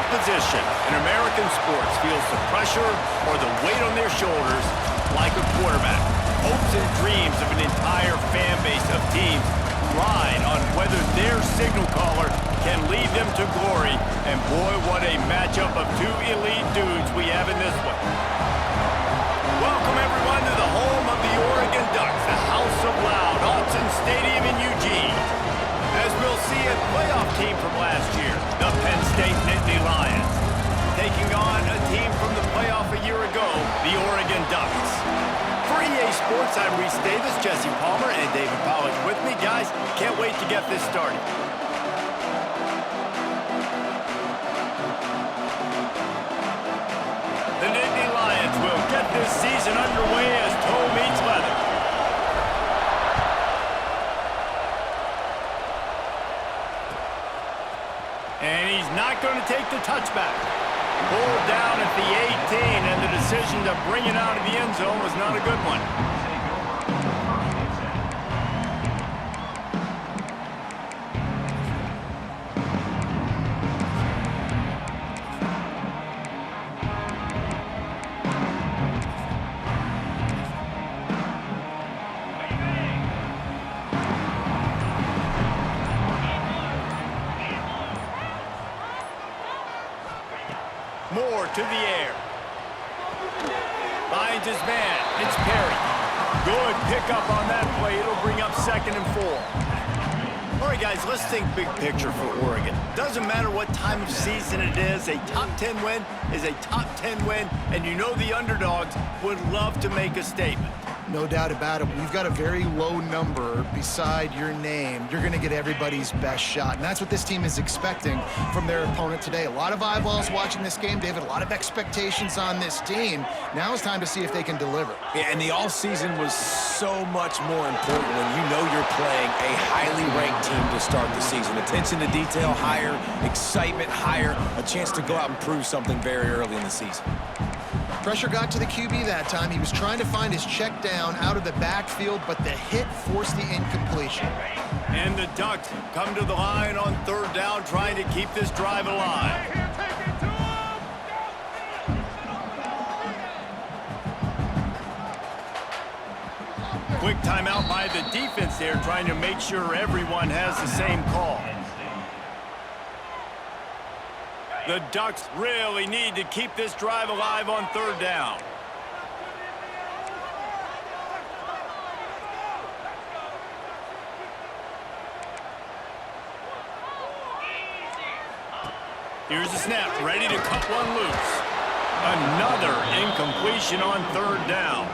position in American sports feels the pressure or the weight on their shoulders like a quarterback. Hopes and dreams of an entire fan base of teams ride on whether their signal caller can lead them to glory. And boy, what a matchup of two elite dudes we have in this one. Welcome everyone to the home of the Oregon Ducks, the House of Loud, Autzen Stadium in Eugene. As we'll see a playoff team from last year, the Penn State Nitty Lions, taking on a team from the playoff a year ago, the Oregon Ducks. For EA Sports, I'm Reese Davis, Jesse Palmer, and David Pollack with me. Guys, can't wait to get this started. The Nitty Lions will get this season underway as toe meets leather. And he's not going to take the touchback. Pulled down at the 18, and the decision to bring it out of the end zone was not a good one. Moore to the air. Finds his man. It's Perry. Good pickup on that play. It'll bring up 2nd and 4. All right, guys, let's think big picture for Oregon. Doesn't matter what time of season it is. A top 10 win is a top 10 win, and you know the underdogs would love to make a statement. No doubt about it. We've got a very low number beside your name. You're going to get everybody's best shot. And that's what this team is expecting from their opponent today. A lot of eyeballs watching this game, David. A lot of expectations on this team. Now it's time to see if they can deliver. Yeah, and the offseason was so much more important when you know you're playing a highly ranked team to start the season. Attention to detail higher, excitement higher, a chance to go out and prove something very early in the season. Pressure got to the QB that time. He was trying to find his check down out of the backfield, but the hit forced the incompletion. And the Ducks come to the line on 3rd down, trying to keep this drive alive. Quick timeout by the defense there, trying to make sure everyone has the same call. The Ducks really need to keep this drive alive on 3rd down. Here's the snap, ready to cut one loose. Another incompletion on 3rd down.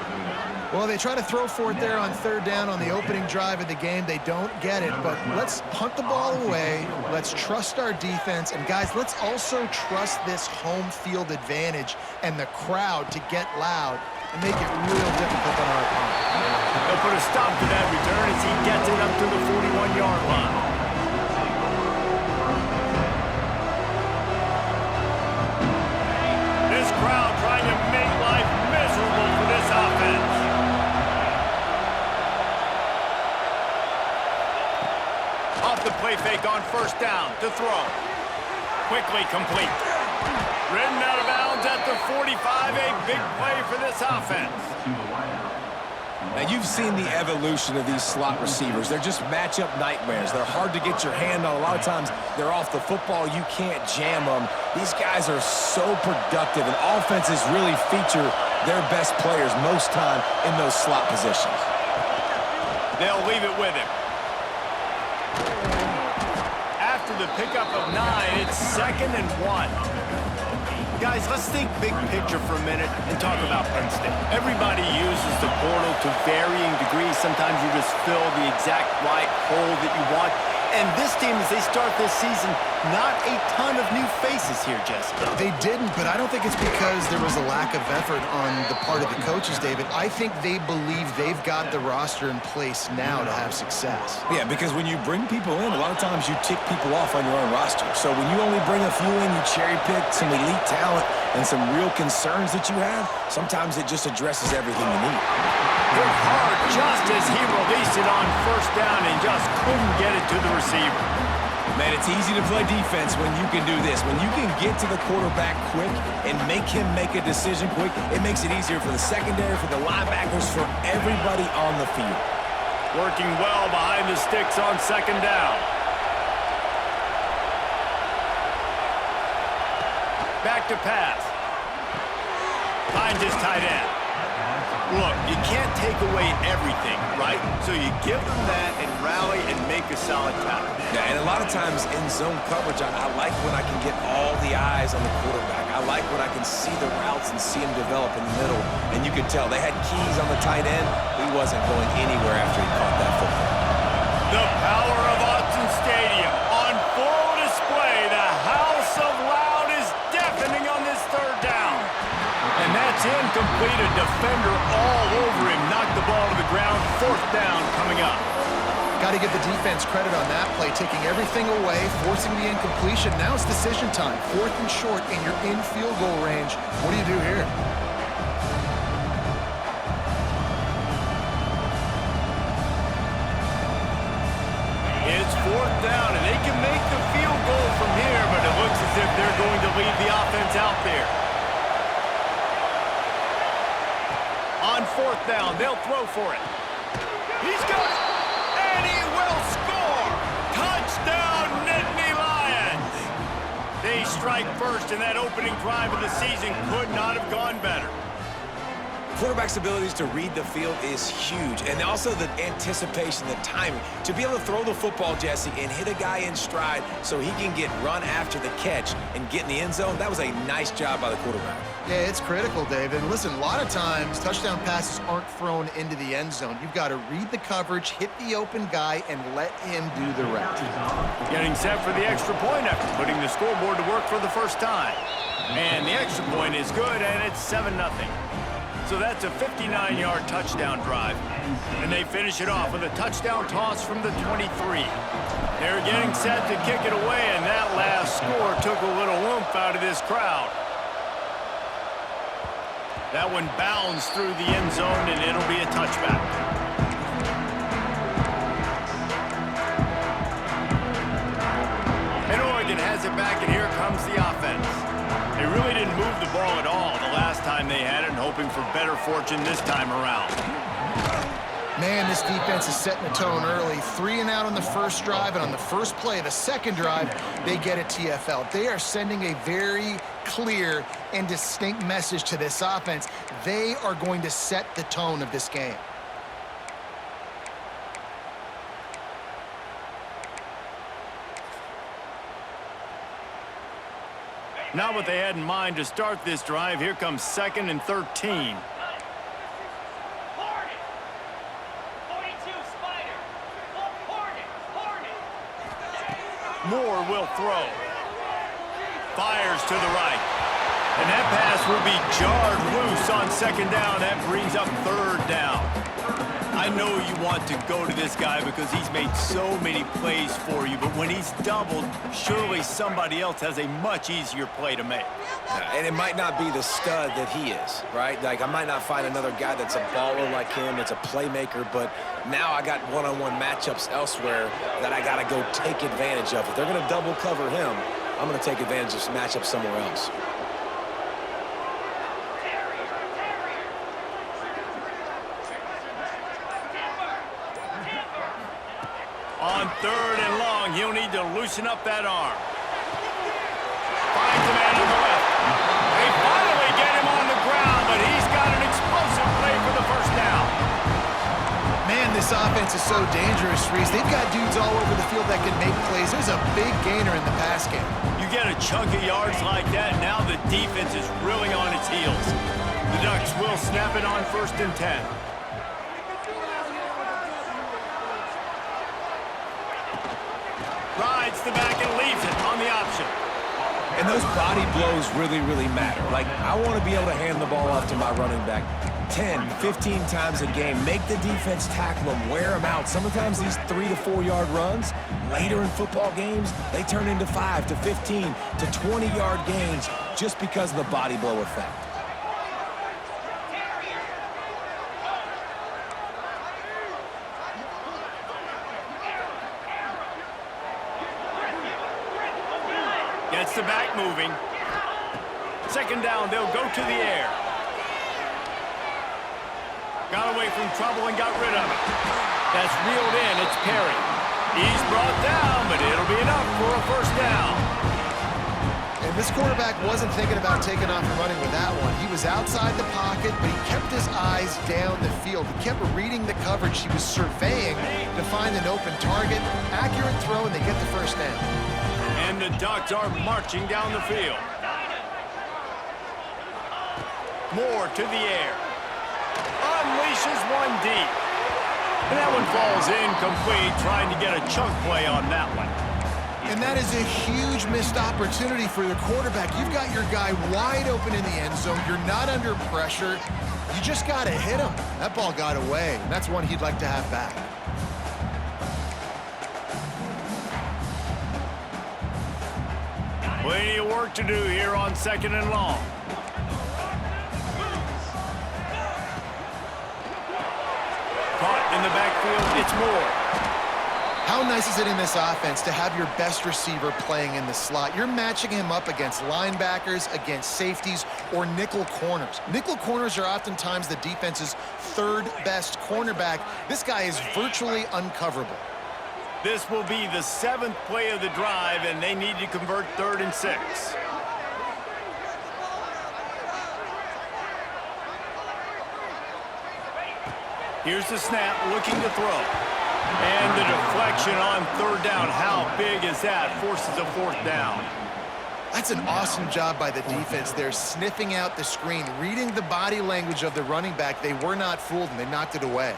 Well, they try to throw for it there on 3rd down on the opening drive of the game. They don't get it, but let's punt the ball away. Let's trust our defense. And, guys, let's also trust this home field advantage and the crowd to get loud and make it real difficult on our opponent. They'll put a stop to that return as he gets it up to the 41-yard line. This crowd trying to make life miserable for this offense. Off the play fake on 1st down to throw. Quickly complete. Ridden out of bounds at the 45. A big play for this offense. Now, you've seen the evolution of these slot receivers. They're just matchup nightmares. They're hard to get your hand on. A lot of times, they're off the football. You can't jam them. These guys are so productive, and offenses really feature their best players most time in those slot positions. They'll leave it with him. After the pickup of 9, it's 2nd and 1. Guys, let's think big picture for a minute and talk about Penn State. Everybody uses the portal to varying degrees. Sometimes you just fill the exact right hole that you want. And this team, as they start this season, not a ton of new faces here, Jesse. They didn't, but I don't think it's because there was a lack of effort on the part of the coaches, David. I think they believe they've got the roster in place now to have success. Yeah, because when you bring people in, a lot of times you tick people off on your own roster. So when you only bring a few in, you cherry pick some elite talent and some real concerns that you have, sometimes it just addresses everything you need. Hit hard just as he released it on 1st down and just couldn't get it to the receiver. Man, it's easy to play defense when you can do this. When you can get to the quarterback quick and make him make a decision quick, it makes it easier for the secondary, for the linebackers, for everybody on the field. Working well behind the sticks on second down. Back to pass. Finds his tight end. Look, you can't take away everything, right? So you give them that and rally and make a solid tackle. Yeah, and a lot of times in zone coverage, I like when I can get all the eyes on the quarterback. I like when I can see the routes and see him develop in the middle. And you can tell they had keys on the tight end. He wasn't going anywhere after he caught that football. The power of Autzen Stadium on full display. The house of loud is deafening on this third down. And that's incomplete. A defender all over him. Knocked the ball to the ground. Fourth down coming up. Got to give the defense credit on that play, taking everything away, forcing the incompletion. Now it's decision time. Fourth and short, and you're in field goal range. What do you do here? It's fourth down, and they can make the field goal from here, but it looks as if they're going to leave the offense out there. On fourth down, they'll throw for it. He's got it, and he will score! Touchdown, Nitty Lions! They strike first, and that opening drive of the season could not have gone better. Quarterback's abilities to read the field is huge, and also the anticipation, the timing. To be able to throw the football, Jesse, and hit a guy in stride so he can get run after the catch and get in the end zone, that was a nice job by the quarterback. Yeah, it's critical, David. Listen, a lot of times touchdown passes aren't thrown into the end zone. You've got to read the coverage, hit the open guy, and let him do the rest. Getting set for the extra point after putting the scoreboard to work for the first time. And the extra point is good, and it's 7-0. So that's a 59-yard touchdown drive. And they finish it off with a touchdown toss from the 23. They're getting set to kick it away, and that last score took a little oomph out of this crowd. That one bounds through the end zone, and it'll be a touchback. And Oregon has it back, and here comes the offense. They really didn't move the ball at all the last time they had it, and hoping for better fortune this time around. Man, this defense is setting the tone early. 3 and out on the first drive, and on the first play of the second drive, they get a TFL. They are sending a very clear and distinct message to this offense. They are going to set the tone of this game. Not what they had in mind to start this drive. Here comes 2nd and 13. Moore will throw. Fires to the right. And that pass will be jarred loose on second down. That brings up third down. I know you want to go to this guy because he's made so many plays for you, but when he's doubled, surely somebody else has a much easier play to make. And it might not be the stud that he is, right? Like, I might not find another guy that's a baller like him, that's a playmaker, but now I got one-on-one matchups elsewhere that I got to go take advantage of. If they're going to double cover him, I'm going to take advantage of some matchups somewhere else. On 3rd and long, he'll need to loosen up that arm. Finds the man on the left. They finally get him on the ground, but he's got an explosive play for the first down. Man, this offense is so dangerous, Reese. They've got dudes all over the field that can make plays. There's a big gainer in the pass game. You get a chunk of yards like that, now the defense is really on its heels. The Ducks will snap it on 1st and 10. Rides the back and leaves it on the option. And those body blows really, really matter. Like, I want to be able to hand the ball off to my running back 10, 15 times a game. Make the defense tackle them, wear them out. Sometimes these 3 to 4 yard runs, later in football games, they turn into 5 to 15 to 20 yard gains just because of the body blow effect. Gets the back moving. Second down, they'll go to the air. Got away from trouble and got rid of it. That's reeled in. It's Perry. He's brought down, but it'll be enough for a first down. And this quarterback wasn't thinking about taking off and running with that one. He was outside the pocket, but he kept his eyes down the field. He kept reading the coverage. He was surveying to find an open target. Accurate throw, and they get the first down. And the Ducks are marching down the field. Moore to the air. Unleashes one deep. And that one falls incomplete, trying to get a chunk play on that one. And that is a huge missed opportunity for the quarterback. You've got your guy wide open in the end zone. You're not under pressure. You just got to hit him. That ball got away, and that's one he'd like to have back. Plenty of work to do here on 2nd and long. Caught in the backfield, it's Moore. How nice is it in this offense to have your best receiver playing in the slot? You're matching him up against linebackers, against safeties, or nickel corners. Nickel corners are oftentimes the defense's third best cornerback. This guy is virtually uncoverable. This will be the 7th play of the drive, and they need to convert 3rd and 6. Here's the snap, looking to throw. And the deflection on 3rd down. How big is that? Forces a 4th down. That's an awesome job by the defense. They're sniffing out the screen, reading the body language of the running back. They were not fooled, and they knocked it away.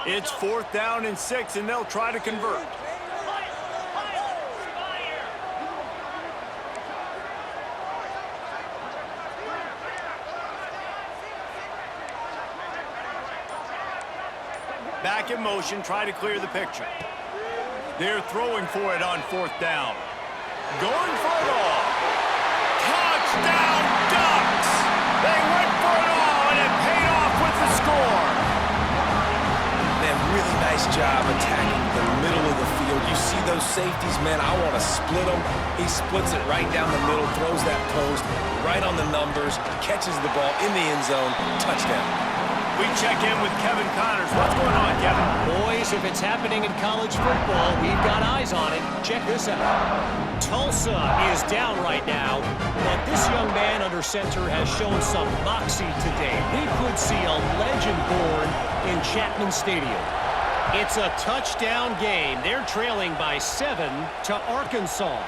It's 4th down and 6, and they'll try to convert. Back in motion, try to clear the picture. They're throwing for it on 4th down. Going for it all. Touchdown, Ducks! They went for it all, and it paid off with the score. Man, really nice job attacking the middle of the field. You see those safeties, man, I want to split them. He splits it right down the middle, throws that post, right on the numbers, catches the ball in the end zone, touchdown. We check in with Kevin Connors. What's going on, Kevin? Boys, if it's happening in college football, we've got eyes on it. Check this out. Tulsa is down right now, but this young man under center has shown some moxie today. We could see a legend born in Chapman Stadium. It's a touchdown game. They're trailing by 7 to Arkansas.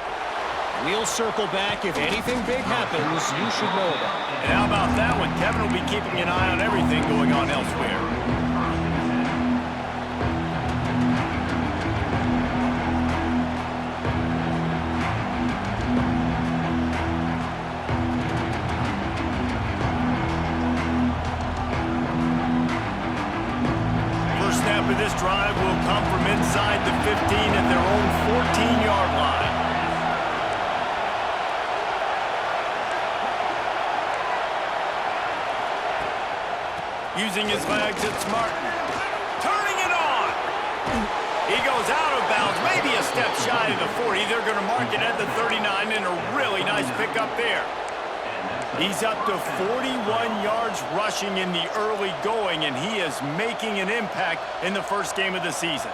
We'll circle back. If anything big happens, you should know about it. And how about that one? Kevin will be keeping an eye on everything going on elsewhere. First snap of this drive will come from inside the 15 at their own 14-yard line. Using his legs, it's Martin. Turning it on! He goes out of bounds, maybe a step shy of the 40. They're going to mark it at the 39, and a really nice pickup there. He's up to 41 yards rushing in the early going, and he is making an impact in the first game of the season.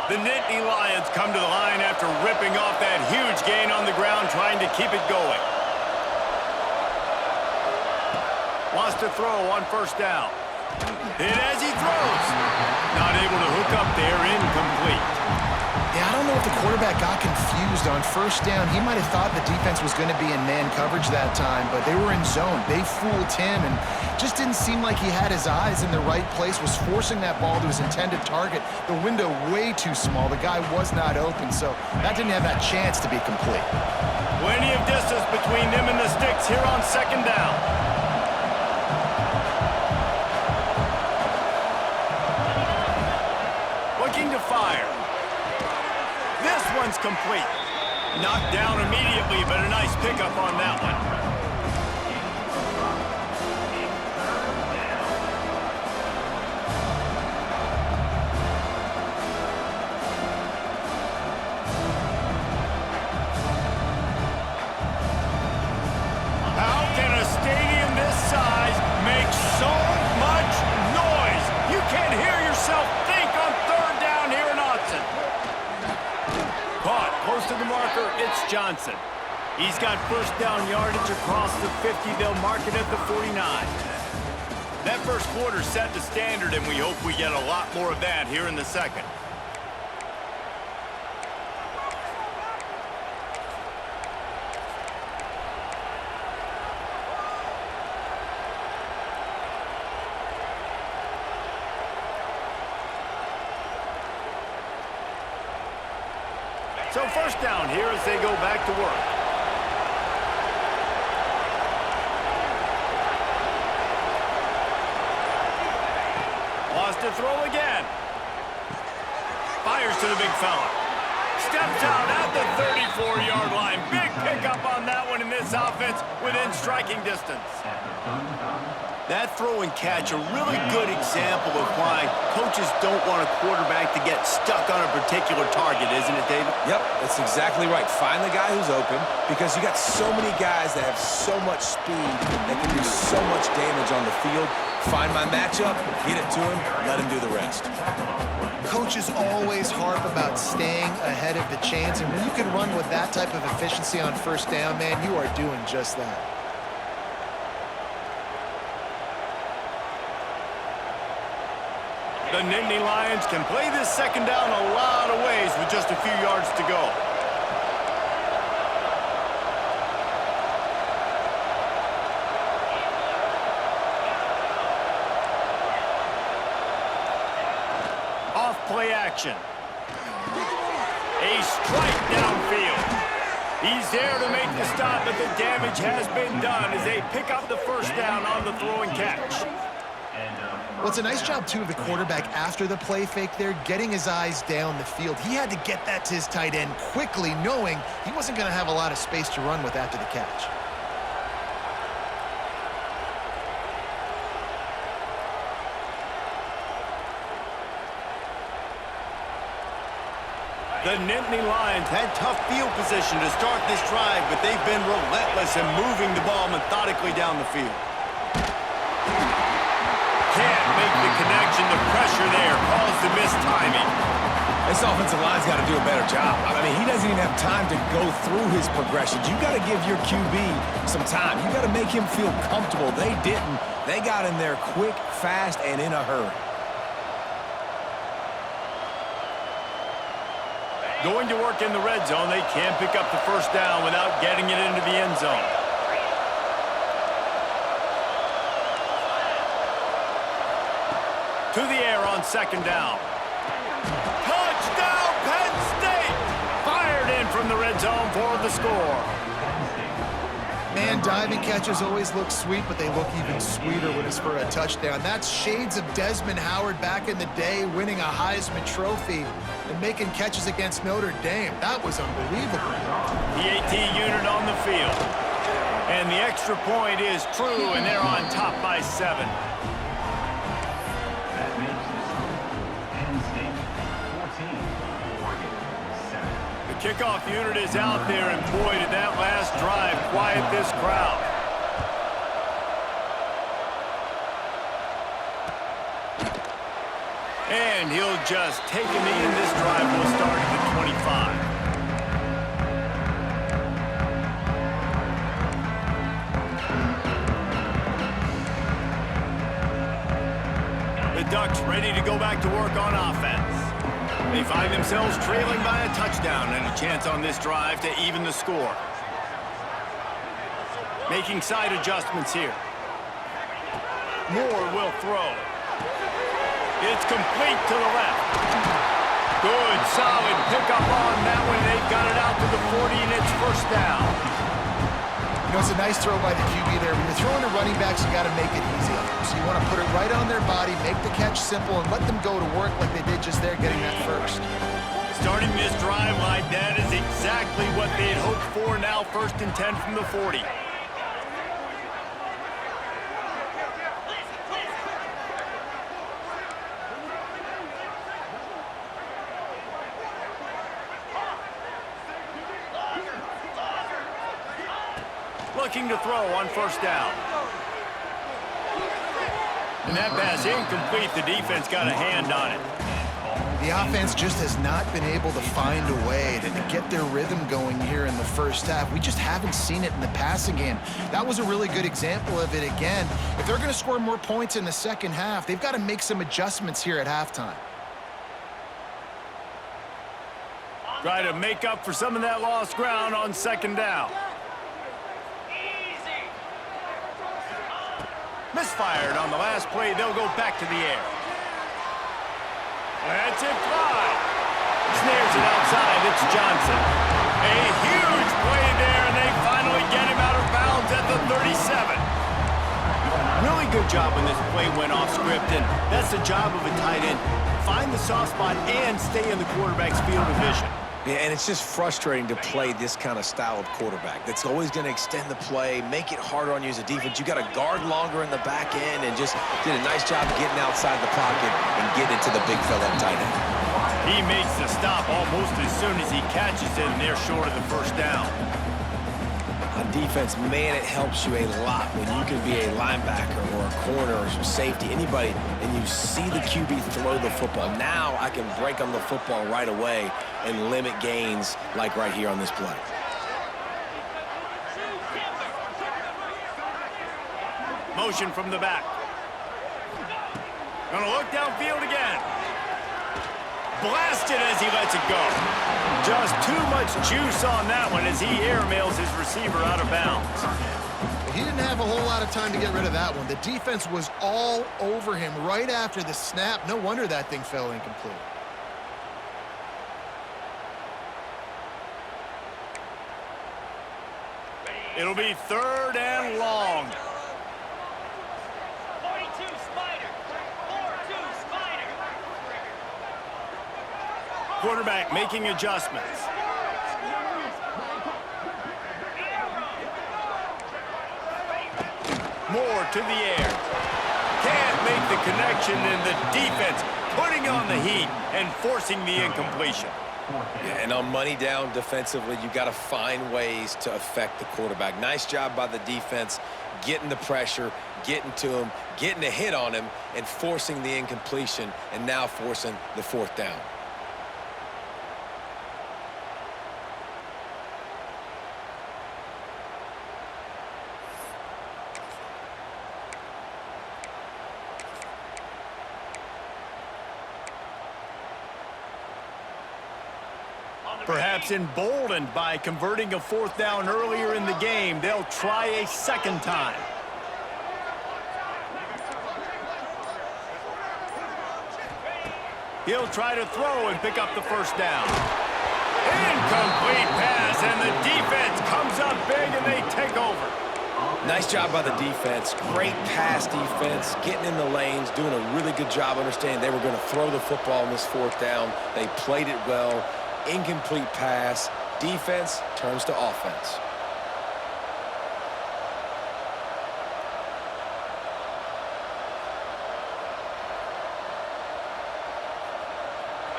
The Nitty Lions come to the line after ripping off that huge gain on the ground, trying to keep it going. Wants to throw on 1st down. Hit as he throws. Not able to hook up there, incomplete. Yeah, I don't know if the quarterback got confused on 1st down. He might have thought the defense was going to be in man coverage that time, but they were in zone. They fooled him and just didn't seem like he had his eyes in the right place, was forcing that ball to his intended target. The window way too small. The guy was not open, so that didn't have that chance to be complete. Plenty of distance between them and the sticks here on 2nd down. Looking to fire. This one's complete. Knocked down immediately, but a nice pickup on that one. To the marker, it's Johnson. He's got first down yardage across the 50. They'll mark it at the 49. That first quarter set the standard, and we hope we get a lot more of that here in the second. So first down here as they go back to work. Lost to throw again. Fires to the big fella. Steps out at the 34-yard line. Big pickup on that one in this offense within striking distance. That throw and catch, a really good example of why coaches don't want a quarterback to get stuck on a particular target, isn't it, David? Yep, that's exactly right. Find the guy who's open, because you got so many guys that have so much speed that can do so much damage on the field. Find my matchup, get it to him, let him do the rest. Coaches always harp about staying ahead of the chains, and when you can run with that type of efficiency on first down, man, you are doing just that. The Nitty Lions can play this second down a lot of ways with just a few yards to go. Off play action. A strike downfield. He's there to make the stop, but the damage has been done as they pick up the first down on the throw and catch. Well, it's a nice job, too, of the quarterback after the play fake there, getting his eyes down the field. He had to get that to his tight end quickly, knowing he wasn't going to have a lot of space to run with after the catch. The Nitty Lions had tough field position to start this drive, but they've been relentless in moving the ball methodically down the field. Can't make the connection. The pressure there caused the missed timing. This offensive line's got to do a better job. I mean, he doesn't even have time to go through his progressions. You got to give your QB some time. You got to make him feel comfortable. They didn't. They got in there quick, fast, and in a hurry. Going to work in the red zone, they can't pick up the first down without getting it into the end zone. To the air on second down. Touchdown, Penn State! Fired in from the red zone for the score. Man, diving catches always look sweet, but they look even sweeter when it's for a touchdown. That's shades of Desmond Howard back in the day, winning a Heisman Trophy and making catches against Notre Dame. That was unbelievable. The AT unit on the field. And the extra point is true, and they're on top by 7. Kickoff unit is out there, and boy, did that last drive quiet this crowd. And he'll just take a knee, and this drive will start at the 25. The Ducks ready to go back to work on offense. They find themselves trailing by a touchdown and a chance on this drive to even the score. Making side adjustments here. Moore will throw. It's complete to the left. Good, solid pickup on that one. They've got it out to the 40, and it's first down. You know, it's a nice throw by the QB there. When you're throwing to running backs, you got to make it easy on them. So you want to put it right on their body, make the catch simple, and let them go to work like they did just there, getting that first. Starting this drive like that is exactly what they had hoped for. Now 1st and 10 from the 40. Looking to throw on 1st down. And that pass incomplete. The defense got a hand on it. The offense just has not been able to find a way to get their rhythm going here in the 1st half. We just haven't seen it in the passing game. That was a really good example of it again. If they're going to score more points in the 2nd half, they've got to make some adjustments here at halftime. Try to make up for some of that lost ground on 2nd down. Misfired on the last play. They'll go back to the air. That's it fly. Snares it outside. It's Johnson. A huge play there, and they finally get him out of bounds at the 37. Really good job when this play went off script, and that's the job of a tight end. Find the soft spot and stay in the quarterback's field of vision. Yeah, and it's just frustrating to play this kind of style of quarterback. That's always going to extend the play, make it harder on you as a defense. You got to guard longer in the back end, and just did a nice job getting outside the pocket and getting into the big fella tight end. He makes the stop almost as soon as he catches it, and they're short of the 1st down. On defense, man, it helps you a lot when you can be a linebacker or a corner or some safety, anybody, and you see the QB throw the football. Now I can break on the football right away and limit gains like right here on this play. Motion from the back. Gonna look downfield again. Blasted as he lets it go. Just too much juice on that one as he airmails his receiver out of bounds. He didn't have a whole lot of time to get rid of that one. The defense was all over him right after the snap. No wonder that thing fell incomplete. It'll be 3rd and long. Quarterback making adjustments. Moore to the air. Can't make the connection, and the defense putting on the heat and forcing the incompletion. Yeah, and on money down defensively, you got to find ways to affect the quarterback. Nice job by the defense, getting the pressure, getting to him, getting a hit on him, and forcing the incompletion, and now forcing the 4th down. Perhaps emboldened by converting a 4th down earlier in the game, they'll try a 2nd time. He'll try to throw and pick up the 1st down. Incomplete pass, and the defense comes up big, and they take over. Nice job by the defense. Great pass defense, getting in the lanes, doing a really good job understanding they were going to throw the football on this 4th down. They played it well. Incomplete pass. Defense turns to offense.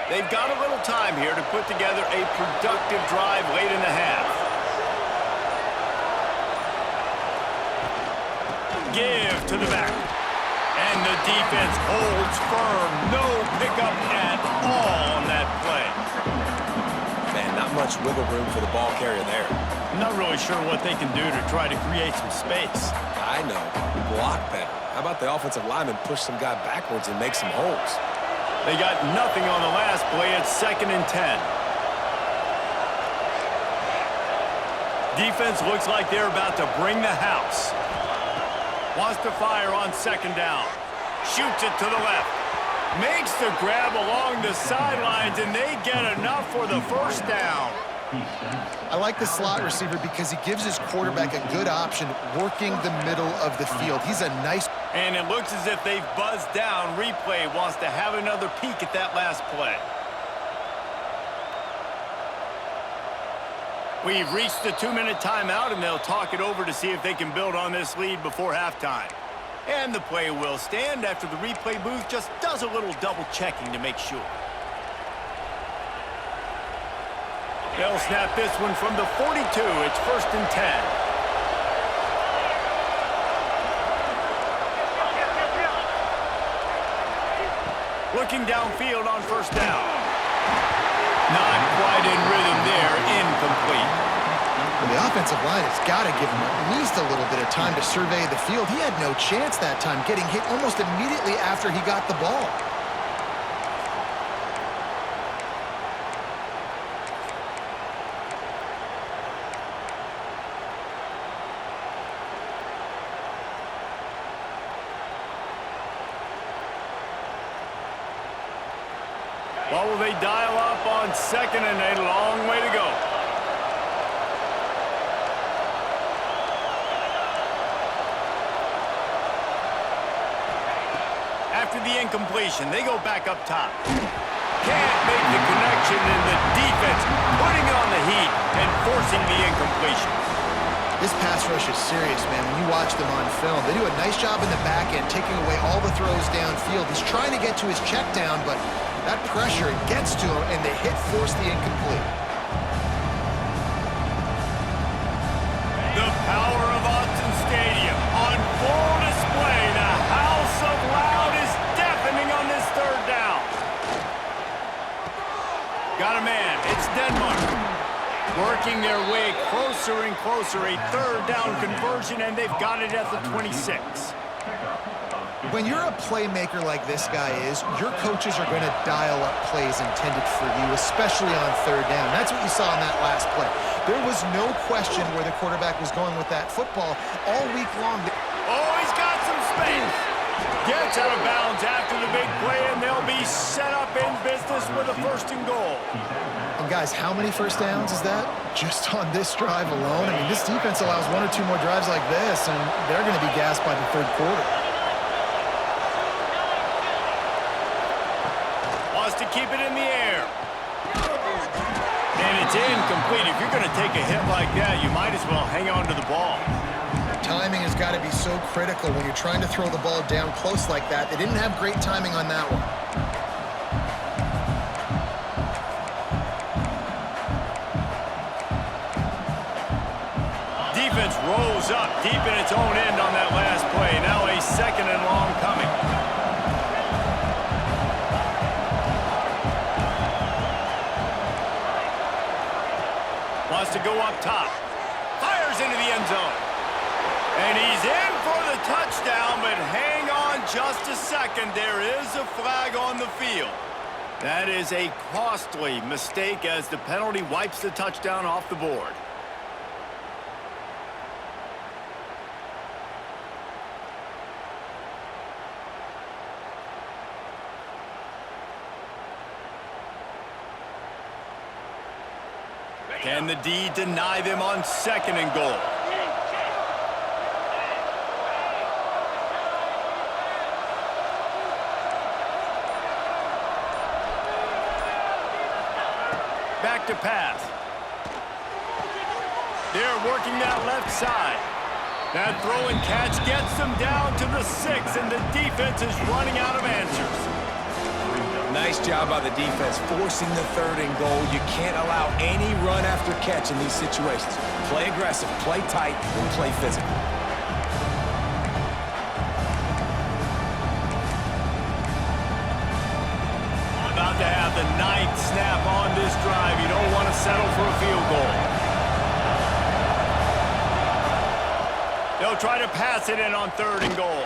They've got a little time here to put together a productive drive late in the half. Give to the back. And the defense holds firm. No pickup at all on that play. Man, not much wiggle room for the ball carrier there. I'm not really sure what they can do to try to create some space. I know. Block better. How about the offensive lineman push some guy backwards and make some holes? They got nothing on the last play. It's 2nd and 10. Defense looks like they're about to bring the house. Wants to fire on 2nd down. Shoots it to the left. Makes the grab along the sidelines, and they get enough for the 1st down. I like the slot receiver because he gives his quarterback a good option working the middle of the field. He's a nice... And it looks as if they've buzzed down. Replay wants to have another peek at that last play. We've reached the 2-minute timeout, and they'll talk it over to see if they can build on this lead before halftime. And the play will stand after the replay booth just does a little double-checking to make sure. They'll snap this one from the 42. It's 1st and 10. Looking downfield on 1st down. Not quite in rhythm there. Incomplete. Well, the offensive line has got to give him at least a little bit of time to survey the field. He had no chance that time, getting hit almost immediately after he got the ball. What will they dial up on 2nd and a long way to go? After the incompletion, they go back up top. Can't make the connection, and the defense putting on the heat and forcing the incompletion. This pass rush is serious, man. When you watch them on film, they do a nice job in the back end, taking away all the throws downfield. He's trying to get to his check down, but that pressure gets to him, and the hit forced the incomplete. The power of Autzen Stadium on full display. The house of loud is deafening on this 3rd down. Got a man. It's Denmark. Working their way closer and closer. A 3rd down conversion, and they've got it at the 26. When you're a playmaker like this guy is, your coaches are going to dial up plays intended for you, especially on 3rd down. That's what you saw in that last play. There was no question where the quarterback was going with that football all week long. Oh, he's got some space. Gets out of bounds after the big play, and they'll be set up in business with a 1st and goal. And guys, how many 1st downs is that? Just on this drive alone? I mean, this defense allows 1 or 2 more drives like this, and they're going to be gassed by the 3rd quarter. To keep it in the air. And it's incomplete. If you're going to take a hit like that, you might as well hang on to the ball. Timing has got to be so critical when you're trying to throw the ball down close like that. They didn't have great timing on that one. Defense rose up deep in its own end on that last play. Now a 2nd and long coming. Wants to go up top. Fires into the end zone. And he's in for the touchdown, but hang on just a second. There is a flag on the field. That is a costly mistake as the penalty wipes the touchdown off the board. Can the D deny them on 2nd and goal? Back to pass. They're working that left side. That throw and catch gets them down to the 6, and the defense is running out of answers. Nice job by the defense forcing the 3rd and goal. You can't allow any run after catch in these situations. Play aggressive, play tight, and play physical. About to have the 9th snap on this drive. You don't want to settle for a field goal. They'll try to pass it in on 3rd and goal.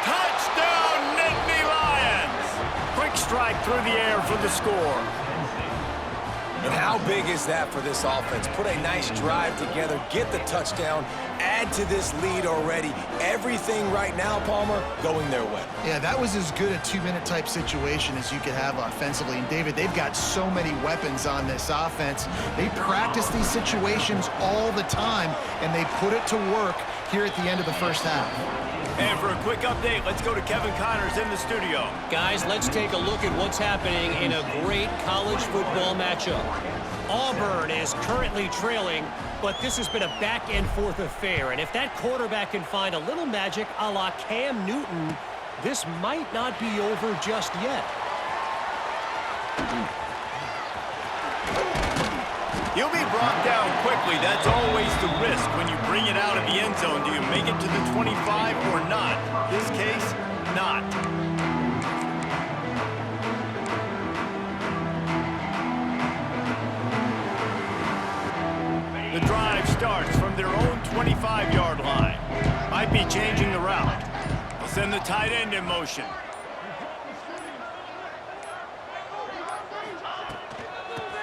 Touchdown, Nitty Lions! Quick strike through the air for the score. And how big is that for this offense? Put a nice drive together, get the touchdown, add to this lead already. Everything right now, Palmer, going their way. Yeah, that was as good a 2-minute type situation as you could have offensively. And David, they've got so many weapons on this offense. They practice these situations all the time, and they put it to work here at the end of the 1st half. And for a quick update, let's go to Kevin Connors in the studio. Guys, let's take a look at what's happening in a great college football matchup. Auburn is currently trailing, but this has been a back-and-forth affair. And if that quarterback can find a little magic a la Cam Newton, this might not be over just yet. He'll be brought down quickly. That's always the risk when you bring it out of the end zone. Do you make it to the 25 or not? This case, not. The drive starts from their own 25-yard line. Might be changing the route. They'll send the tight end in motion.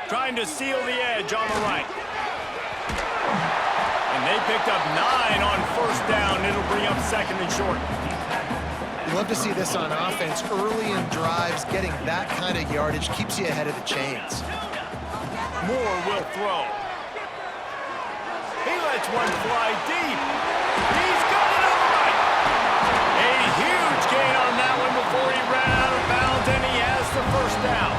Trying to seal the edge on the right. And they picked up 9 on first down. It'll bring up second and short. You love to see this on offense. Early in drives, getting that kind of yardage keeps you ahead of the chains. Moore will throw. He lets one fly deep. He's got it on the right. A huge gain on that one before he ran out of bounds, and he has the first down.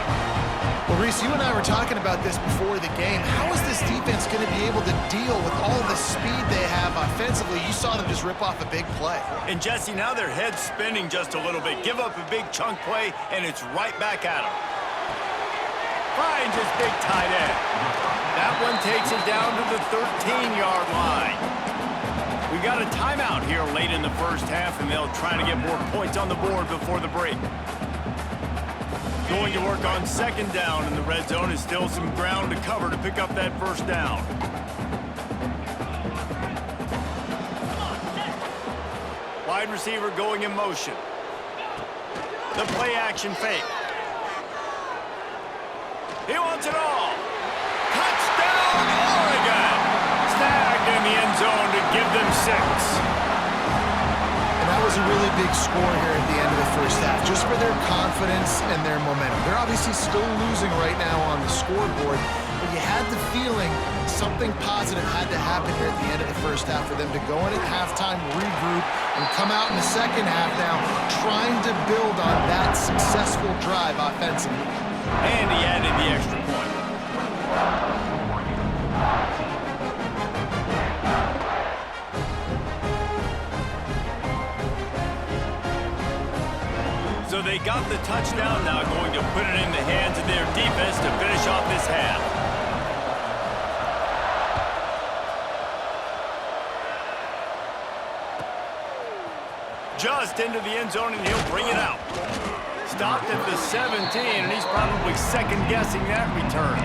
Well, Reese, you and I were talking about this before the game. How is this defense going to be able to deal with all the speed they have offensively? You saw them just rip off a big play. And, Jesse, now their head's spinning just a little bit. Give up a big chunk play, and it's right back at them. Finds his big tight end. That one takes it down to the 13-yard line. We got a timeout here late in the first half, and they'll try to get more points on the board before the break. Going to work on second down in the red zone. Is still some ground to cover to pick up that first down. Wide receiver going in motion. The play action fake. He wants it all. Touchdown, Oregon! Snagged in the end zone to give them 6. That was a really big score here at the end of the first half, just for their confidence and their momentum. They're obviously still losing right now on the scoreboard, but you had the feeling something positive had to happen here at the end of the first half for them to go in at halftime, regroup, and come out in the second half now trying to build on that successful drive offensively. And he added the extra point. So they got the touchdown, now going to put it in the hands of their defense to finish off this half. Just into the end zone, and he'll bring it out. Stopped at the 17, and he's probably second-guessing that return.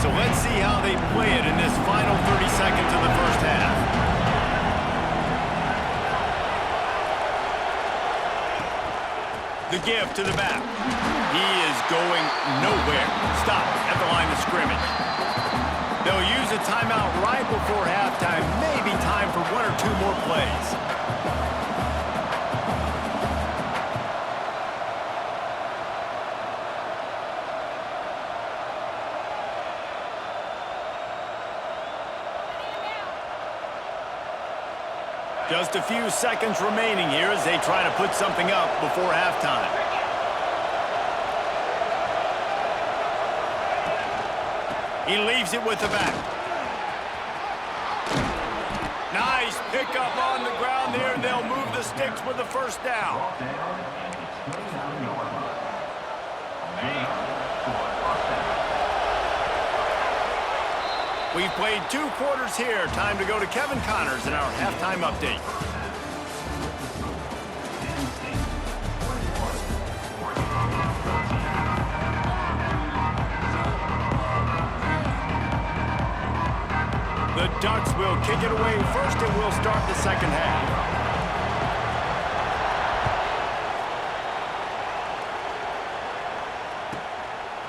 So let's see how they play it in this final 30 seconds of the first half. The give to the back. He is going nowhere. Stop at the line of scrimmage. They'll use a timeout right before halftime. Maybe time for 1 or 2 more plays. Just a few seconds remaining here as they try to put something up before halftime. He leaves it with the back. Nice pickup on the ground there. They'll move the sticks with the first down. We've played 2 quarters here. Time to go to Kevin Connors in our halftime update. The Ducks will kick it away first, and we'll start the second half.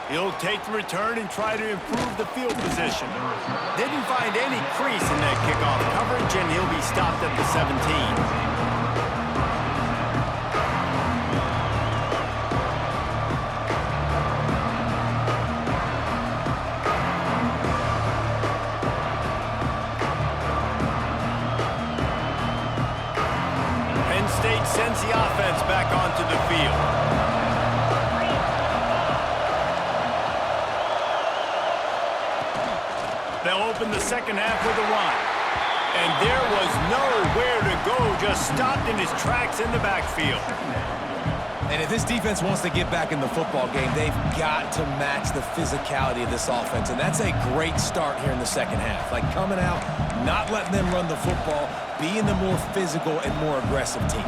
He'll take the return and try to improve the field position. Didn't find any crease in that kickoff coverage, and he'll be stopped at the 17. sends the offense back onto the field. They'll open the second half with a run. And there was nowhere to go, just stopped in his tracks in the backfield. And if this defense wants to get back in the football game, they've got to match the physicality of this offense. And that's a great start here in the second half. Like coming out, not letting them run the football, being the more physical and more aggressive team.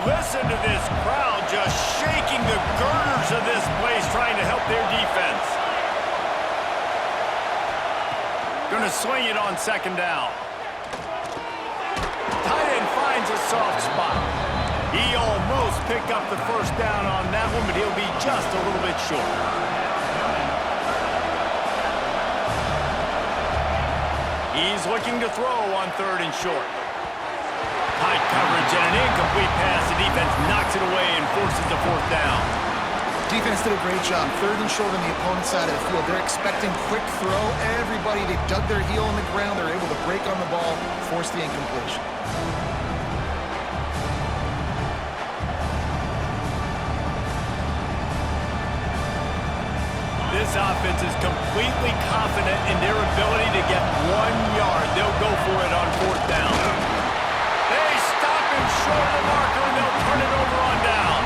Listen to this crowd just shaking the girders of this place, trying to help their defense. Going to swing it on second down. Tight end finds a soft spot. He almost picked up the first down on that one, but he'll be just a little bit short. He's looking to throw on third and short. Tight coverage and an incomplete pass. The defense knocks it away and forces the fourth down. Defense did a great job. Third and short on the opponent's side of the field. They're expecting quick throw. Everybody, they dug their heel in the ground. They're able to break on the ball, force the incompletion. This offense is completely confident in their ability to get 1 yard. They'll go for it on fourth down. They stop him short of the marker, and they'll turn it over on down.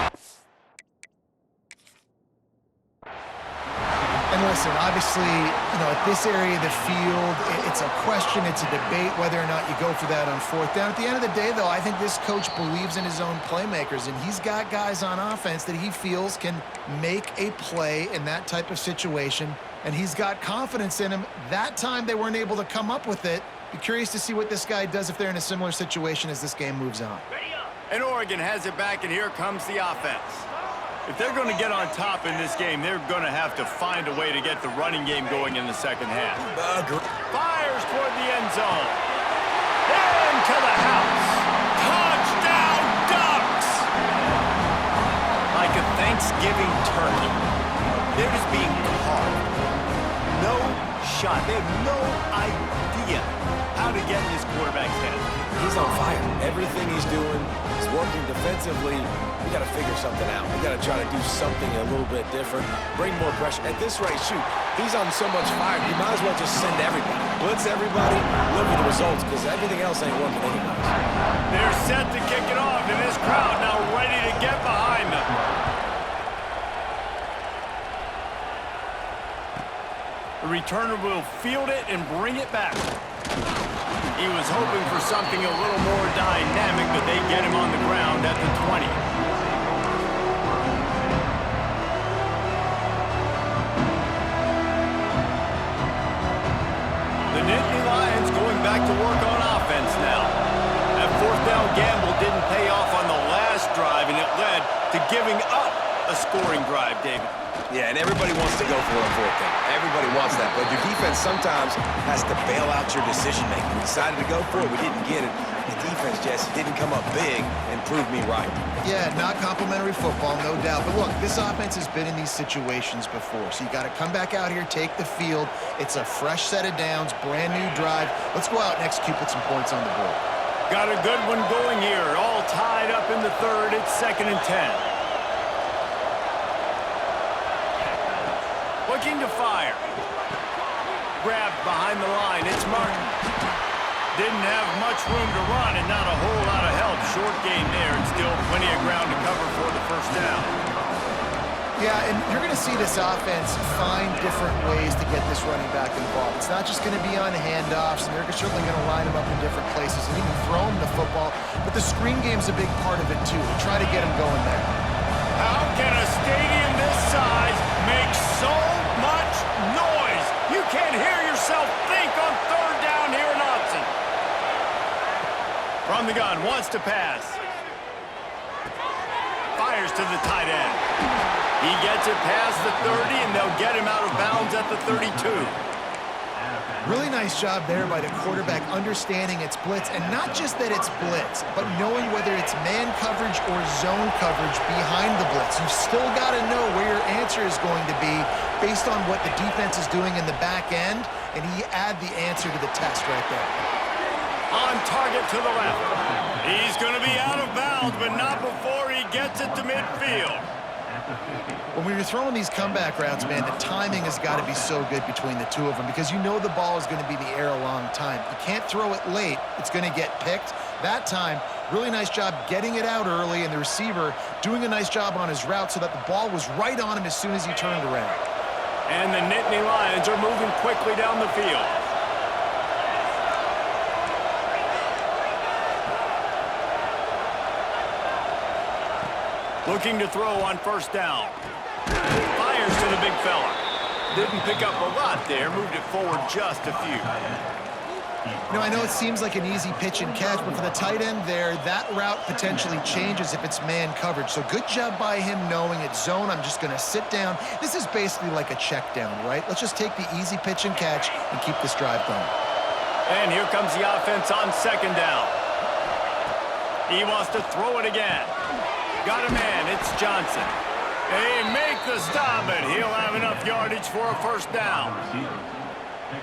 And listen, obviously, at this area of the field, it's a question, it's a debate whether or not you go for that on fourth down. At the end of the day, though, I think this coach believes in his own playmakers, and he's got guys on offense that he feels can make a play in that type of situation, and he's got confidence in him. That time they weren't able to come up with it. Be curious to see what this guy does if they're in a similar situation as this game moves on. And Oregon has it back, and here comes the offense. If they're going to get on top in this game, they're going to have to find a way to get the running game going in the second half. Fires toward the end zone. Into the house. Touchdown, Ducks! Like a Thanksgiving turkey. They're just being carved. No shot. They have no idea how to get in this quarterback's head. He's on fire. Everything he's doing is working defensively. We got to figure something out. We got to try to do something a little bit different. Bring more pressure. At this rate, shoot, he's on so much fire. You might as well just send everybody. Blitz everybody, live with the results, because everything else ain't working anyways. They're set to kick it off, and this crowd now ready to get behind them. The returner will field it and bring it back. He was hoping for something a little more dynamic, but they get him on the ground at the 20. The Nitty Lions going back to work on offense now. That fourth down gamble didn't pay off on the last drive, and it led to giving up a scoring drive, David. Yeah, and everybody wants to go for it on fourth down. Everybody wants that, but your defense sometimes has to bail out your decision-making. We decided to go for it. We didn't get it. The defense, Jesse, didn't come up big and prove me right. Yeah, not complimentary football, no doubt. But look, this offense has been in these situations before, so you got to come back out here, take the field. It's a fresh set of downs, brand new drive. Let's go out and execute, put some points on the board. Got a good one going here. All tied up in the third. It's 2nd and 10. Looking to fire. Grabbed behind the line. It's Martin. Didn't have much room to run and not a whole lot of help. Short game there and still plenty of ground to cover for the first down. Yeah, and you're going to see this offense find different ways to get this running back involved. It's not just going to be on handoffs, and they're certainly going to line them up in different places and even throw him the football. But the screen game's a big part of it, too. Try to get him going there. How can a stadium this size make so much noise? You can't hear yourself think on third down here in Austin. From the gun, wants to pass. Fires to the tight end. He gets it past the 30, and they'll get him out of bounds at the 32. Really nice job there by the quarterback understanding it's blitz, and not just that it's blitz, but knowing whether it's man coverage or zone coverage behind the blitz. You've still got to know where your answer is going to be based on what the defense is doing in the back end, and he add the answer to the test right there. On target to the left. He's going to be out of bounds, but not before he gets it to midfield. When you're throwing these comeback routes, man, the timing has got to be so good between the two of them because you know the ball is going to be in the air a long time. You can't throw it late. It's going to get picked. That time, really nice job getting it out early, and the receiver doing a nice job on his route so that the ball was right on him as soon as he turned around. And the Nitty Lions are moving quickly down the field. Looking to throw on first down. Fires to the big fella. Didn't pick up a lot there. Moved it forward just a few. You know, I know it seems like an easy pitch and catch, but for the tight end there, that route potentially changes if it's man coverage. So good job by him knowing it's zone. I'm just going to sit down. This is basically like a check down, right? Let's just take the easy pitch and catch and keep this drive going. And here comes the offense on second down. He wants to throw it again. Got a man, it's Johnson. They make the stop, but he'll have enough yardage for a first down.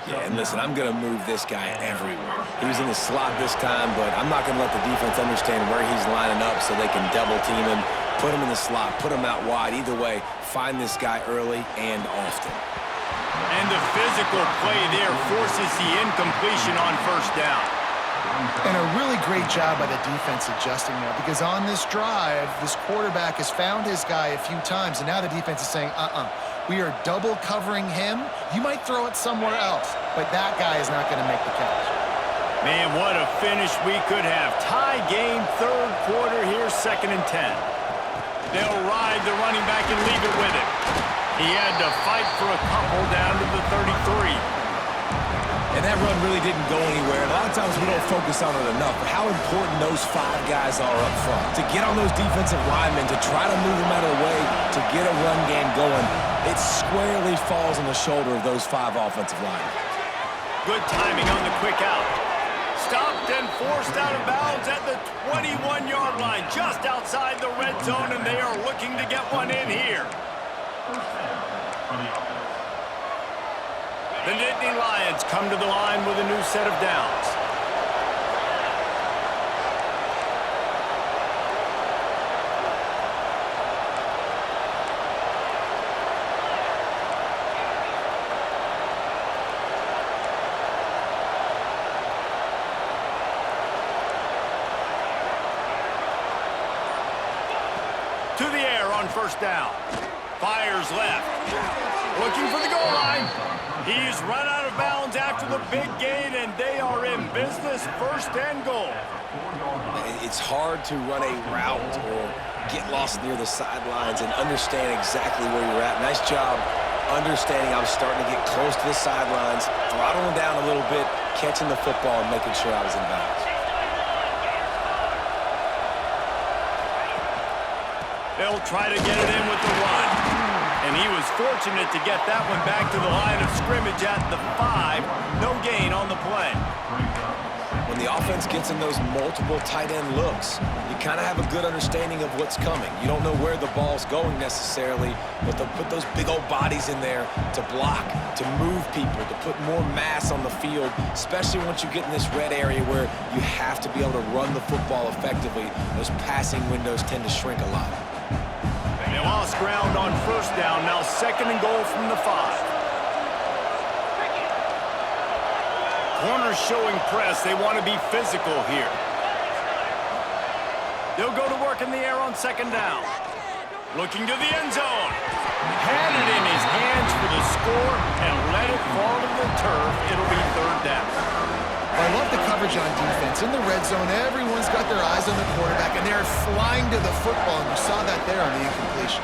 Yeah, and listen, I'm going to move this guy everywhere. He was in the slot this time, but I'm not going to let the defense understand where he's lining up so they can double team him, put him in the slot, put him out wide. Either way, find this guy early and often. And the physical play there forces the incompletion on first down. And a really great job by the defense adjusting now, because on this drive, this quarterback has found his guy a few times, and now the defense is saying, we are double covering him. You might throw it somewhere else, but that guy is not going to make the catch. Man, what a finish we could have. Tie game, third quarter here, 2nd and 10. They'll ride the running back and leave it with him. He had to fight for a couple down to the 33. And that run really didn't go anywhere. And a lot of times we don't focus on it enough, but how important those 5 guys are up front. To get on those defensive linemen, to try to move them out of the way, to get a run game going, it squarely falls on the shoulder of those 5 offensive linemen. Good timing on the quick out. Stopped and forced out of bounds at the 21-yard line, just outside the red zone, and they are looking to get one in here. The Nitty Lions come to the line with a new set of downs. To the air on first down. Fires left. Looking for the goal line. He's run out of bounds after the big gain, and they are in business, 1st and goal. It's hard to run a route or get lost near the sidelines and understand exactly where you're at. Nice job understanding I was starting to get close to the sidelines, throttling down a little bit, catching the football and making sure I was in bounds. They'll try to get it in with the run. And he was fortunate to get that one back to the line of scrimmage at the 5. No gain on the play. When the offense gets in those multiple tight end looks, you kind of have a good understanding of what's coming. You don't know where the ball's going necessarily, but they'll put those big old bodies in there to block, to move people, to put more mass on the field, especially once you get in this red area where you have to be able to run the football effectively. Those passing windows tend to shrink a lot. They lost ground on first down. Now 2nd and goal from the 5. Corners showing press. They want to be physical here. They'll go to work in the air on 2nd down. Looking to the end zone. Had it in his hands for the score and let it fall to the turf. It'll be 3rd down. I love the coverage on defense. In the red zone, everyone's got their eyes on the quarterback, and they're flying to the football, and you saw that there on the incompletion.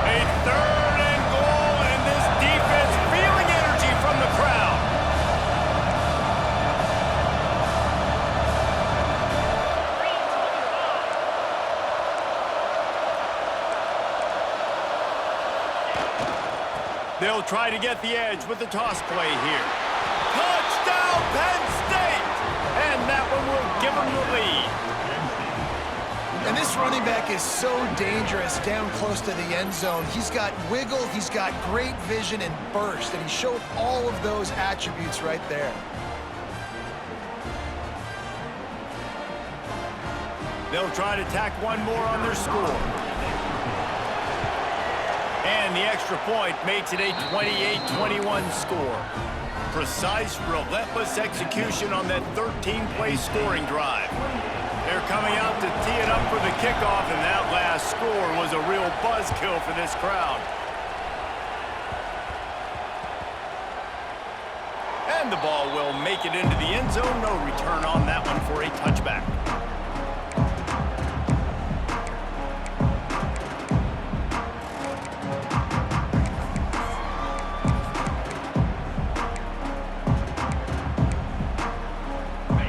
A 3rd and goal, and this defense feeling energy from the crowd. They'll try to get the edge with the toss play here. Touchdown, Penn State! And that one will give them the lead. And this running back is so dangerous down close to the end zone. He's got wiggle, he's got great vision and burst, and he showed all of those attributes right there. They'll try to tack one more on their score. And the extra point makes it a 28-21 score. Precise, relentless execution on that 13-play scoring drive. They're coming out to tee it up for the kickoff, and that last score was a real buzzkill for this crowd. And the ball will make it into the end zone. No return on that one for a touchback.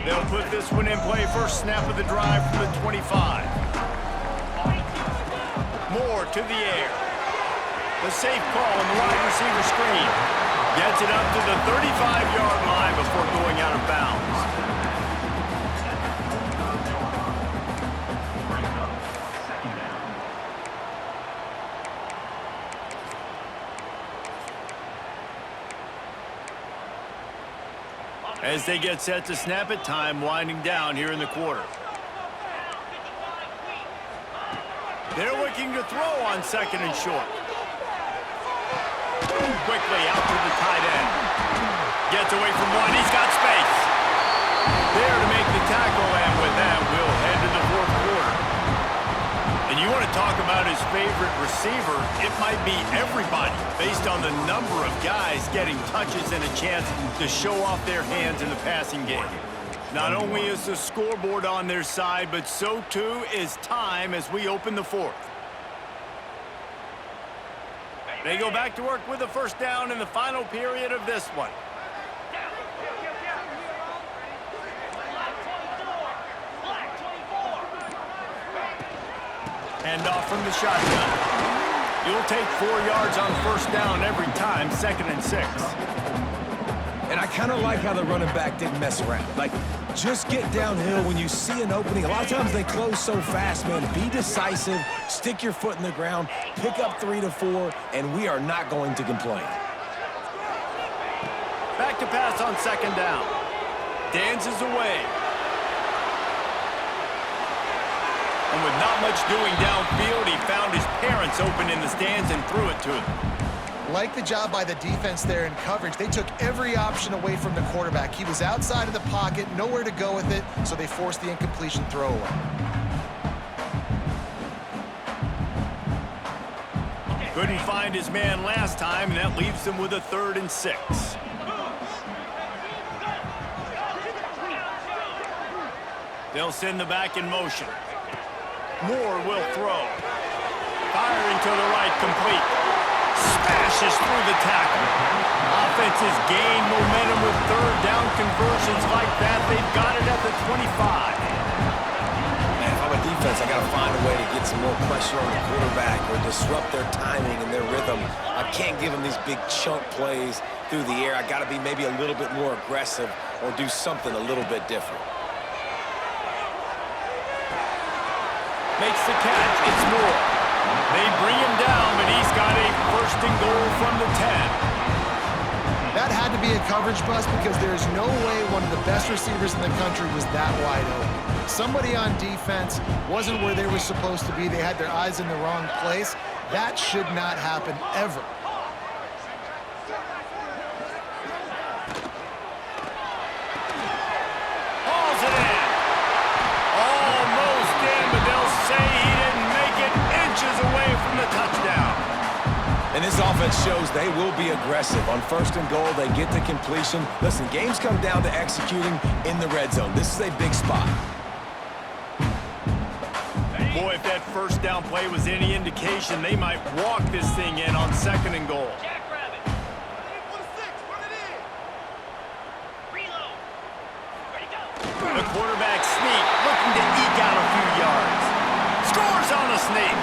They'll put this one in play. First snap of the drive from the 25. Moore to the air. The safe call on the wide receiver screen. Gets it up to the 35-yard line before going out of bounds. As they get set to snap it, time winding down here in the quarter. They're looking to throw on second and short. Quickly out to the tight end. Gets away from one. He's got space. There to make the tackle, and with that, we'll head to the fourth quarter. And you want to talk about his favorite receiver, it might be everybody, based on the number of guys getting touches and a chance to show off their hands in the passing game. Not only is the scoreboard on their side, but so too is time as we open the fourth. They go back to work with a first down in the final period of this one. Hand off from the shotgun. You'll take 4 yards on first down every time, 2nd and 6. And I kind of like how the running back didn't mess around. Like, just get downhill when you see an opening. A lot of times they close so fast, man. Be decisive, stick your foot in the ground, pick up 3 to 4, and we are not going to complain. Back to pass on 2nd down. Dances away. And with not much doing downfield, he found his parents open in the stands and threw it to him. Like the job by the defense there in coverage. They took every option away from the quarterback. He was outside of the pocket, nowhere to go with it, so they forced the incompletion throwaway. Couldn't find his man last time, and that leaves them with a 3rd and 6. They'll send the back in motion. Moore will throw. Firing to the right, complete. Smashes through the tackle. Offenses gain momentum with 3rd down conversions like that. They've got it at the 25. Man, if I'm a defense, I got to find a way to get some more pressure on the quarterback or disrupt their timing and their rhythm. I can't give them these big chunk plays through the air. I got to be maybe a little bit more aggressive or do something a little bit different. Makes the catch. It's Moore. They bring him down, but he's got a 1st and goal from the 10. That had to be a coverage bust because there is no way one of the best receivers in the country was that wide open. Somebody on defense wasn't where they were supposed to be. They had their eyes in the wrong place. That should not happen ever. Hauls it in. Almost in, but they'll say he didn't make it, inches away from the touchdown. And this offense shows they will be aggressive. On 1st and goal, they get to completion. Listen, games come down to executing in the red zone. This is a big spot. Boy, if that 1st down play was any indication, they might walk this thing in on 2nd and goal. The quarterback sneak, looking to eke out a few yards. Scores on a sneak.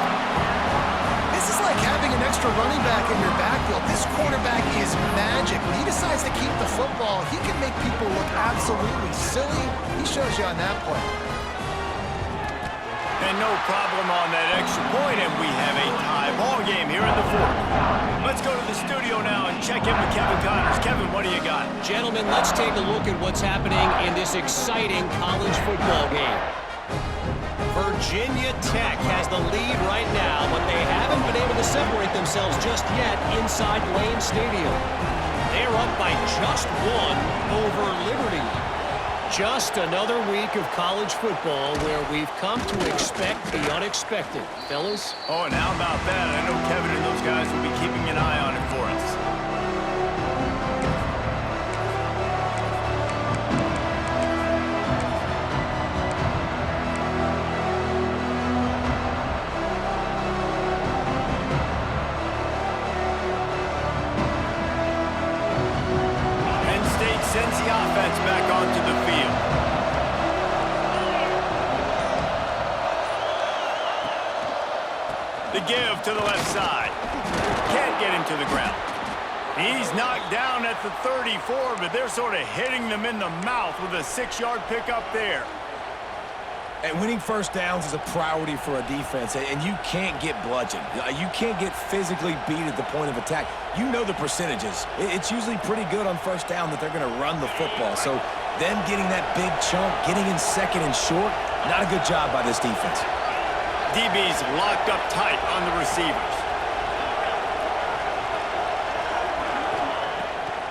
This is like having an extra running back in your backfield. This quarterback is magic. When he decides to keep the football, he can make people look absolutely silly. He shows you on that play. And no problem on that extra point, and we have a tie ball game here in the fourth. Let's go to the studio now and check in with Kevin Connors. Kevin, what do you got? Gentlemen, let's take a look at what's happening in this exciting college football game. Virginia Tech has the lead right now, but they haven't been able to separate themselves just yet inside Lane Stadium. They're up by just one over Liberty. Just another week of college football where we've come to expect the unexpected. Fellas? Oh, and how about that? I know Kevin and those guys will be keeping an eye on it for us. Penn State sends the offense back onto the field. The give to the left side. Can't get him to the ground. He's knocked down at the 34, but they're sort of hitting them in the mouth with a 6-yard pickup there. And winning first downs is a priority for a defense, and you can't get bludgeoned. You can't get physically beat at the point of attack. You know the percentages. It's usually pretty good on first down that they're going to run the football. So them getting that big chunk, getting in second and short, not a good job by this defense. DB's locked up tight on the receivers.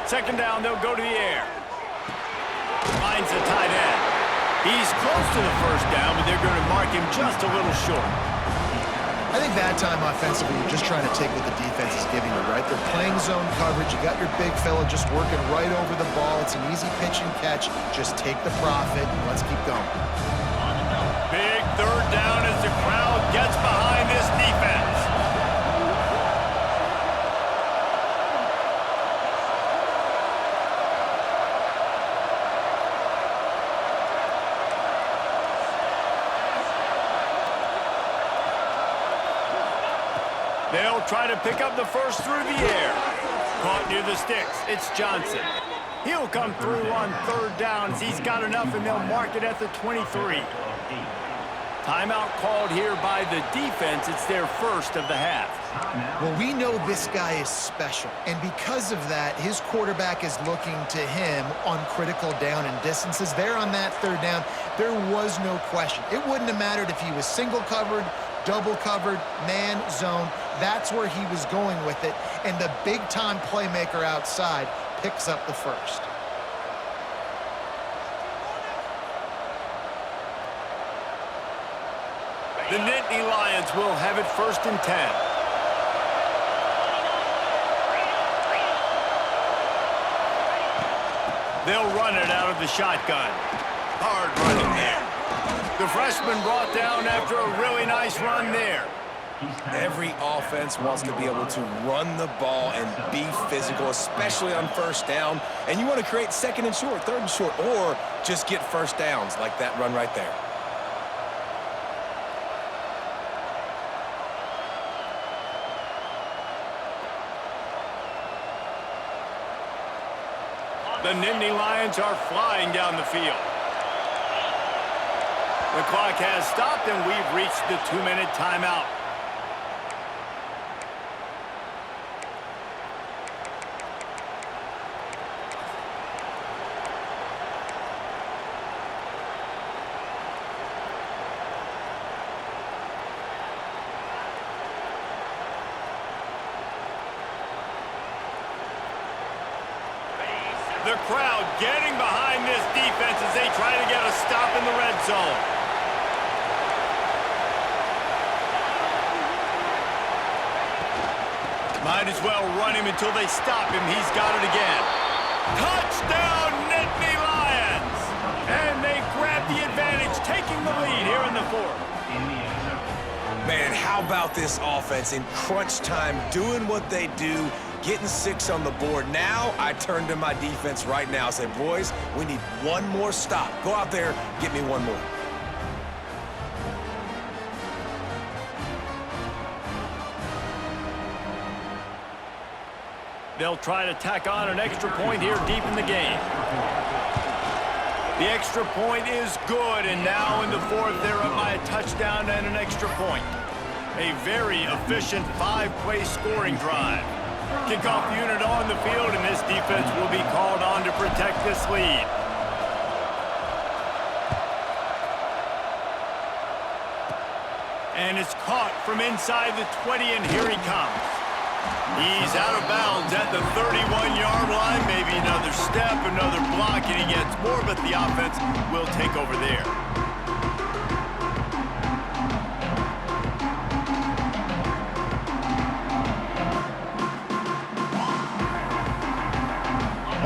Second down, they'll go to the air. Finds the tight end. He's close to the first down, but they're going to mark him just a little short. I think that time offensively, you're just trying to take what the defense is giving you, right? They're playing zone coverage. You got your big fella just working right over the ball. It's an easy pitch and catch. Just take the profit, and let's keep going. Big third down as the crowd gets behind this defense. They'll try to pick up the first through the air. Caught near the sticks. It's Johnson. He'll come through on third downs. He's got enough, and they'll mark it at the 23. Timeout called here by the defense. It's their first of the half. Well, we know this guy is special, and because of that, his quarterback is looking to him on critical down and distances. There on that third down, there was no question. It wouldn't have mattered if he was single covered, double covered, man, zone. That's where he was going with it, and the big-time playmaker outside picks up the first. The Nitty Lions will have it first and 10. They'll run it out of the shotgun. Hard running there. The freshman brought down after a really nice run there. Every offense wants to be able to run the ball and be physical, especially on first down. And you want to create second and short, third and short, or just get first downs like that run right there. The Nittany Lions are flying down the field. The clock has stopped, and we've reached the 2-minute timeout. The crowd getting behind this defense as they try to get a stop in the red zone. Might as well run him until they stop him. He's got it again. Touchdown, Nittany Lions! And they grab the advantage, taking the lead here in the fourth. Man, how about this offense in crunch time, doing what they do, getting 6 on the board. Now I turn to my defense right now and say, boys, we need one more stop. Go out there, get me one more. They'll try to tack on an extra point here deep in the game. The extra point is good, and now in the fourth, they're up by a touchdown and an extra point. A very efficient 5-play scoring drive. Kickoff unit on the field, and this defense will be called on to protect this lead. And it's caught from inside the 20, and here he comes. He's out of bounds at the 31-yard line. Maybe another step, another block, and he gets more, but the offense will take over there.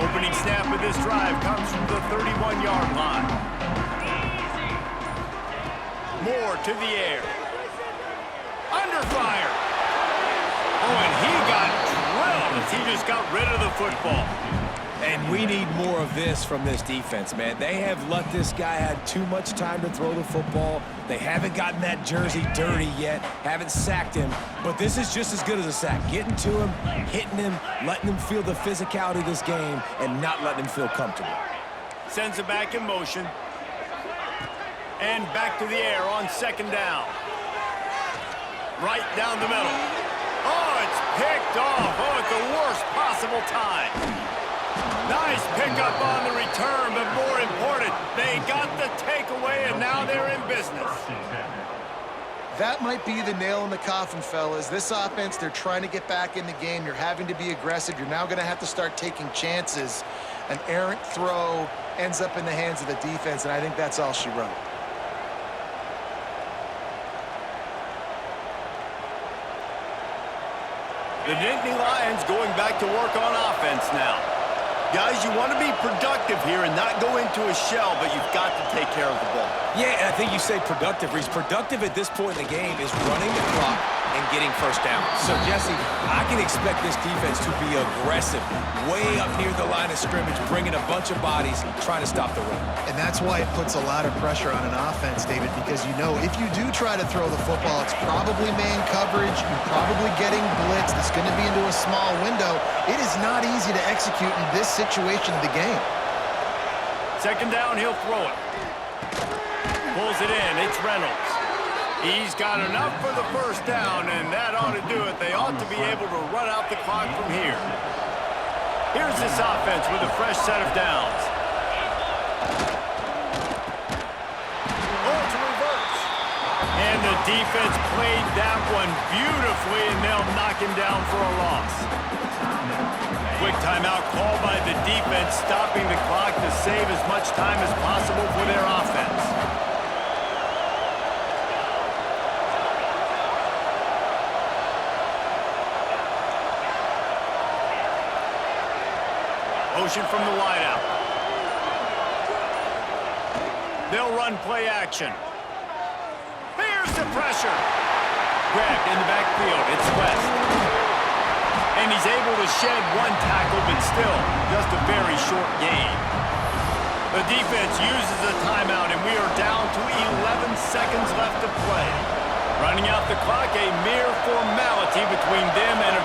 Opening snap of this drive comes from the 31-yard line. Moore to the air. Under fire. Oh, and he got drilled as he just got rid of the football. And we need more of this from this defense, man. They have let this guy have too much time to throw the football. They haven't gotten that jersey dirty yet, haven't sacked him. But this is just as good as a sack. Getting to him, hitting him, letting him feel the physicality of this game, and not letting him feel comfortable. Sends it back in motion. And back to the air on second down. Right down the middle. Oh, it's picked off. Oh, at the worst possible time. Nice pickup on the return, but more important, they got the takeaway, and now they're in business. That might be the nail in the coffin, fellas. This offense, they're trying to get back in the game. You're having to be aggressive. You're now going to have to start taking chances. An errant throw ends up in the hands of the defense, and I think that's all she wrote. The Nitty Lions going back to work on offense now. Guys, you want to be productive here and not go into a shell, but you've got to take care of the ball. Yeah, and I think you say productive, Reese. Productive at this point in the game is running the clock and getting first down. So, Jesse, I can expect this defense to be aggressive, way up near the line of scrimmage, bringing a bunch of bodies, trying to stop the run. And that's why it puts a lot of pressure on an offense, David, because you know if you do try to throw the football, it's probably man coverage, you're probably getting blitzed, it's going to be into a small window. It is not easy to execute in this situation of the game. Second down, he'll throw it. Pulls it in, it's Reynolds. He's got enough for the first down, and that ought to do it. They ought to be able to run out the clock from here. Here's this offense with a fresh set of downs. Oh, to reverse. And the defense played that one beautifully, and they'll knock him down for a loss. Quick timeout called by the defense, stopping the clock to save as much time as possible for their offense. Motion from the wideout. They'll run play action. Here's the pressure. Grabbed in the backfield. It's West. And he's able to shed one tackle, but still just a very short gain. The defense uses a timeout, and we are down to 11 seconds left to play. Running out the clock, a mere formality between them and a